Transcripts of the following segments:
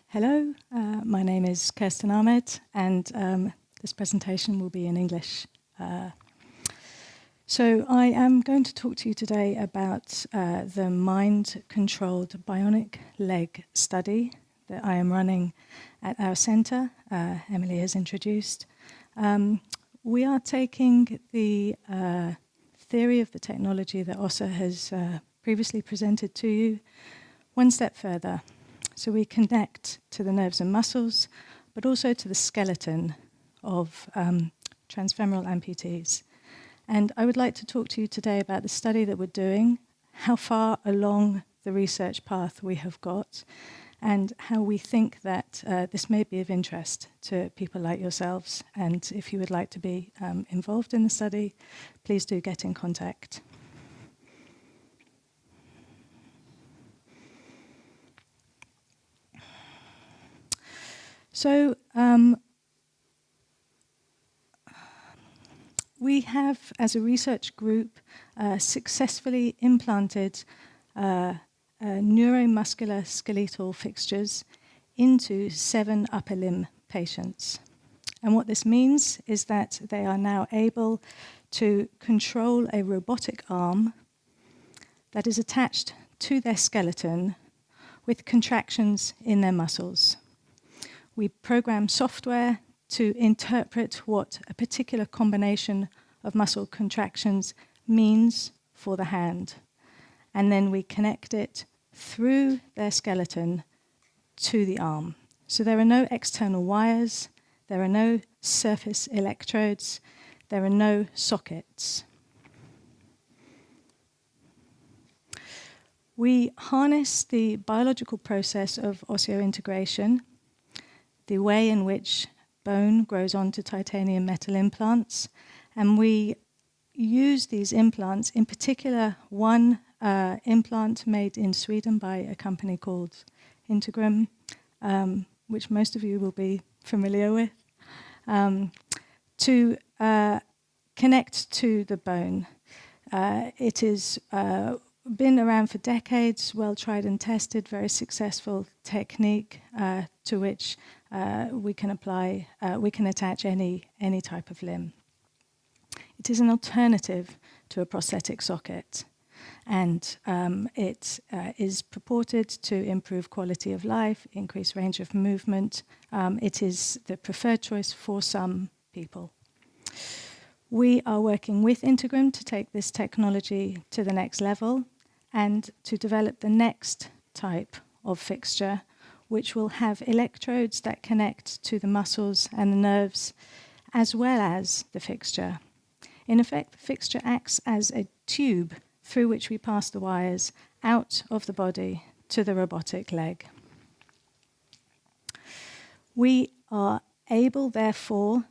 Hello, my name is Kirsten Ahmed, and this presentation will be in English. So I am going to talk to you today about the mind-controlled bionic leg study that I am running at our centre. Emily has introduced. We are taking the theory of the technology that Åsa has previously presented to you one step further. So we connect to the nerves and muscles, but also to the skeleton of transfemoral amputees. And I would like to talk to you today about the study that we're doing, how far along the research path we have got, and how we think that this may be of interest to people like yourselves. And if you would like to be involved in the study, please do get in contact. So we have, as a research group, successfully implanted neuromuscular skeletal fixtures into 7 upper limb patients. And what this means is that they are now able to control a robotic arm that is attached to their skeleton with contractions in their muscles. We program software to interpret what a particular combination of muscle contractions means for the hand. And then we connect it through their skeleton to the arm. So there are no external wires, there are no surface electrodes, there are no sockets. We harness the biological process of osseointegration, the way in which bone grows onto titanium metal implants, and we use these implants, in particular one implant made in Sweden by a company called Integrum, which most of you will be familiar with, to connect to the bone. It is been around for decades, well tried and tested, very successful technique to which we can apply, we can attach any type of limb. It is an alternative to a prosthetic socket, and it is purported to improve quality of life, increase range of movement. It is the preferred choice for some people. We are working with Integrum to take this technology to the next level and to develop the next type of fixture, which will have electrodes that connect to the muscles and the nerves, as well as the fixture. In effect, the fixture acts as a tube through which we pass the wires out of the body to the robotic leg. We are able, therefore,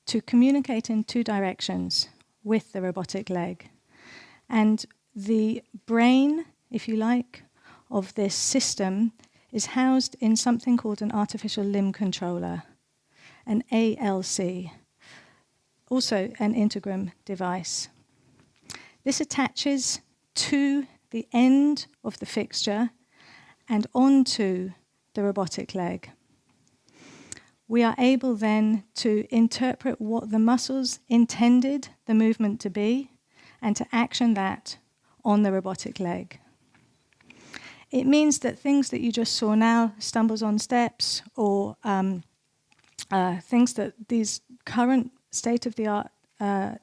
to communicate in 2 directions with the robotic leg. And the brain, if you like, of this system is housed in something called an artificial limb controller, an ALC, also an Integrum device. This attaches to the end of the fixture and onto the robotic leg. We are able then to interpret what the muscles intended the movement to be and to action that on the robotic leg. It means that things that you just saw now, stumbles on steps, or things that these current state-of-the-art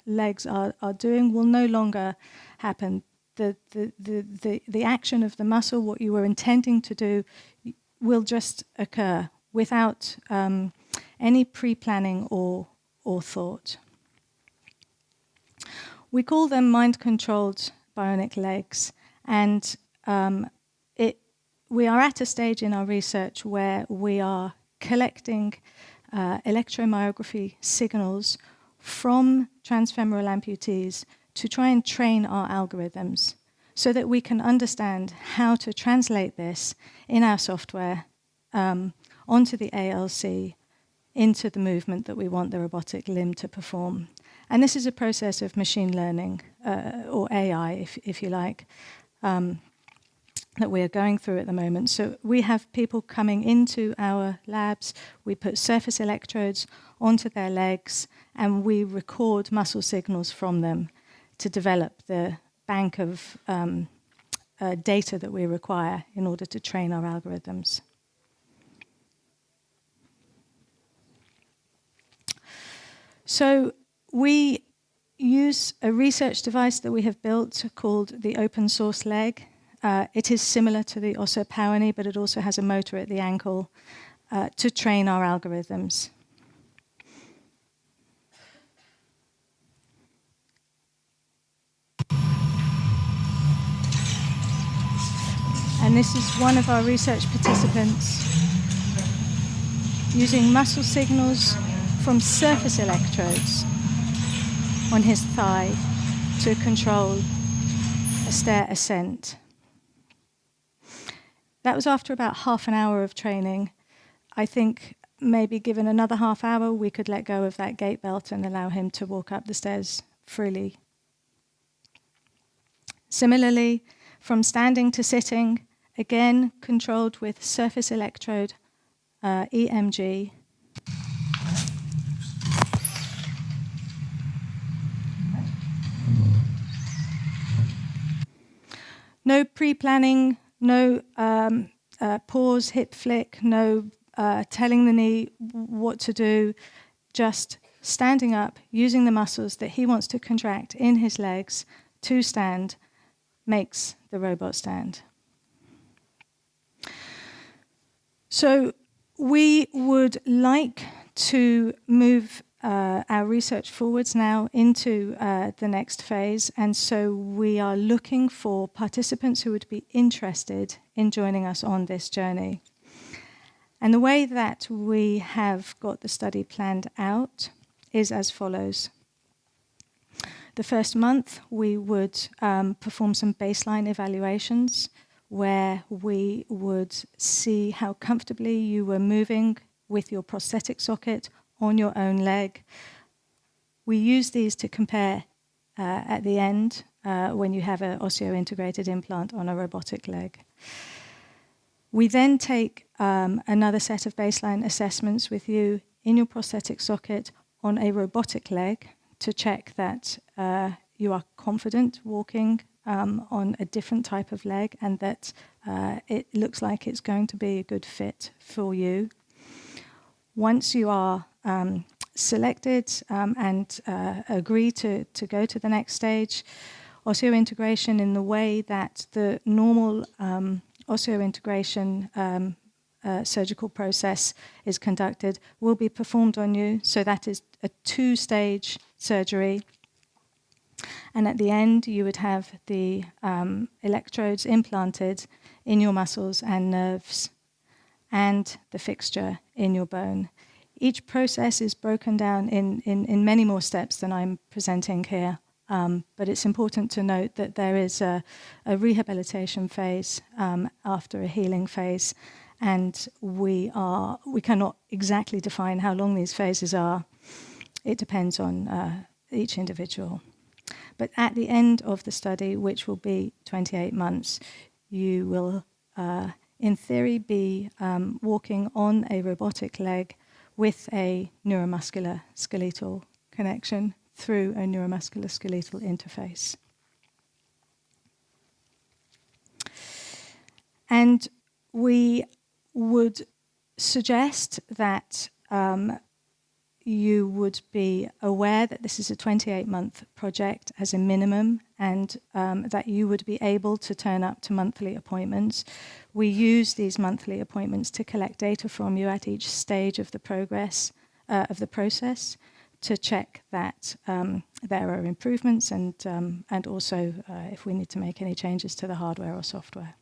legs are doing will no longer happen. The action of the muscle, what you were intending to do, will just occur without any pre-planning or thought. We call them mind-controlled bionic legs, and we are at a stage in our research where we are collecting electromyography signals from transfemoral amputees to try and train our algorithms so that we can understand how to translate this in our software onto the ALC into the movement that we want the robotic limb to perform. And this is a process of machine learning, or AI, if you like. that we are going through at the moment. So we have people coming into our labs, we put surface electrodes onto their legs, and we record muscle signals from them to develop the bank of data that we require in order to train our algorithms. So we use a research device that we have built called the open source leg. It is similar to the ortosebrukere, but it also has a motor at the ankle to train our algorithms. And this is one of our research participants using muscle signals from surface electrodes on his thigh to control a stair ascent. That was after about half an hour of training. I think maybe given another half hour, we could let go of that gait belt and allow him to walk up the stairs freely. Similarly, from standing to sitting, again controlled with surface electrode EMG. No pre-planning, no pause, hip flick, no telling the knee what to do, just standing up, using the muscles that he wants to contract in his legs to stand, makes the robot stand. So we would like to move our research forwards now into the next phase, and so we are looking for participants who would be interested in joining us on this journey. And the way that we have got the study planned out is as follows. The first month, we would perform some baseline evaluations where we would see how comfortably you were moving with your prosthetic socket on your own leg. We use these to compare at the end when you have an osseointegrated implant on a robotic leg. We then take another set of baseline assessments with you in your prosthetic socket on a robotic leg to check that you are confident walking on a different type of leg and that it looks like it's going to be a good fit for you. Once you are selected and agree to go to the next stage, osseointegration in the way that the normal osseointegration surgical process is conducted will be performed on you. So that is a 2-stage surgery. And at the end, you would have the electrodes implanted in your muscles and nerves and the fixture in your bone. Each process is broken down in many more steps than I'm presenting here. But it's important to note that there is a rehabilitation phase after a healing phase, and we cannot exactly define how long these phases are. It depends on each individual. But at the end of the study, which will be 28 months, you will, in theory, be walking on a robotic leg with a neuromuscular skeletal connection through a neuromuscular skeletal interface. And we would suggest that you would be aware that this is a 28-month project as a minimum, and that you would be able to turn up to monthly appointments. We use these monthly appointments to collect data from you at each stage of the progress of the process, to check that there are improvements and also if we need to make any changes to the hardware or software.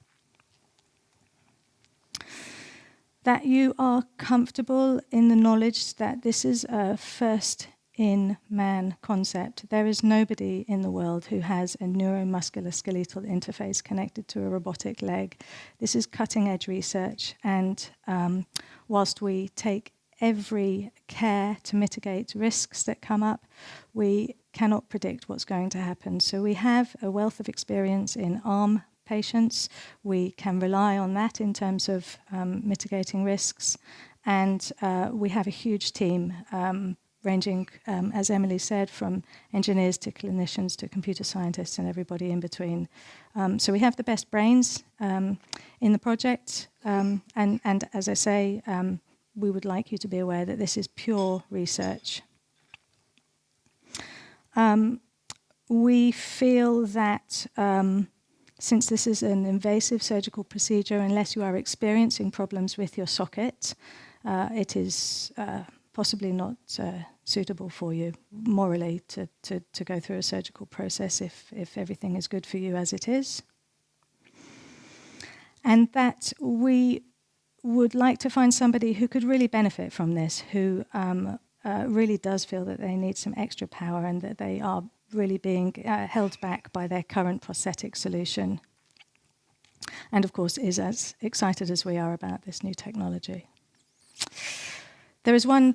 That you are comfortable in the knowledge that this is a first-in-man concept. There is nobody in the world who has a neuromuscular skeletal interface connected to a robotic leg. This is cutting-edge research, and whilst we take every care to mitigate risks that come up, we cannot predict what's going to happen. So we have a wealth of experience in arm patients. We can rely on that in terms of mitigating risks. And we have a huge team ranging, as Emily said, from engineers to clinicians to computer scientists and everybody in between. So we have the best brains in the project. And as I say, we would like you to be aware that this is pure research. We feel that since this is an invasive surgical procedure, unless you are experiencing problems with your socket, it is possibly not suitable for you morally to go through a surgical process if everything is good for you as it is. And that we would like to find somebody who could really benefit from this, who really does feel that they need some extra power and that they are really being held back by their current prosthetic solution. And of course is as excited as we are about this new technology. There is one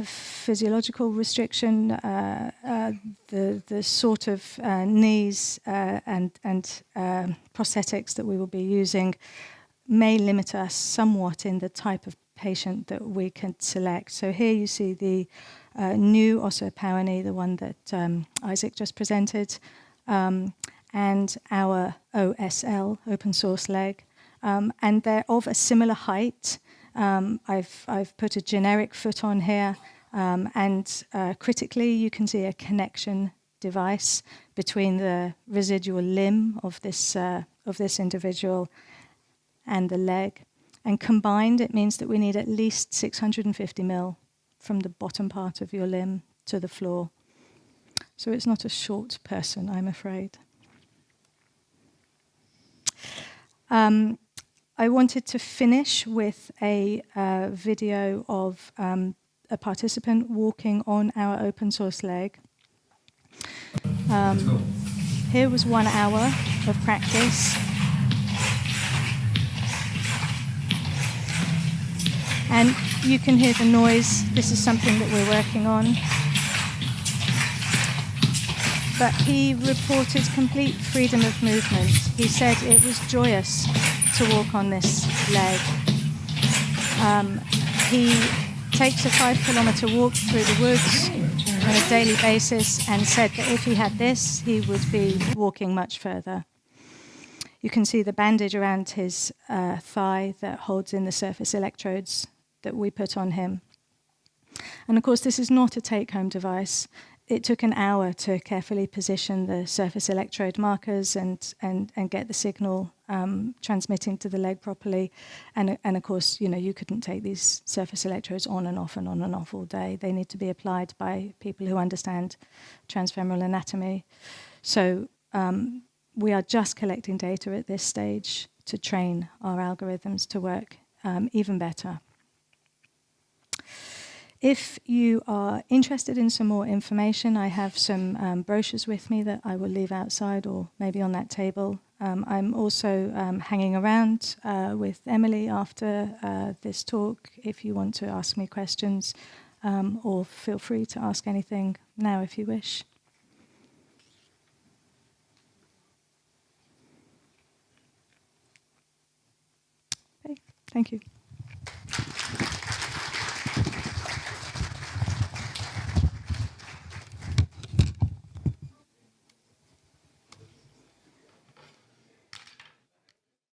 physiological restriction. The sort of knees and prosthetics that we will be using may limit us somewhat in the type of patient that we can select. So here you see the new Osso-Power knee, the one that Isaac just presented, and our OSL, open source leg. And they're of a similar height. I've put a generic foot on here, and critically you can see a connection device between the residual limb of this individual and the leg. And combined, it means that we need at least 650 mil from the bottom part of your limb to the floor. So it's not a short person, I'm afraid. I wanted to finish with a video of a participant walking on our open source leg. Here was 1 hour of practice. And you can hear the noise. This is something that we're working on. But he reported complete freedom of movement. He said it was joyous to walk on this leg. He takes a 5-kilometer walk through the woods on a daily basis and said that if he had this, he would be walking much further. You can see the bandage around his thigh that holds in the surface electrodes that we put on him. And of course, this is not a take-home device. It took an hour to carefully position the surface electrode markers and get the signal transmitting to the leg properly. And of course, you couldn't take these surface electrodes on and off all day. They need to be applied by people who understand transfemoral anatomy. So we are just collecting data at this stage to train our algorithms to work even better. If you are interested in some more information, I have some brochures with me that I will leave outside or maybe on that table. I'm also hanging around with Emily after this talk if you want to ask me questions, or feel free to ask anything now if you wish. Okay, thank you.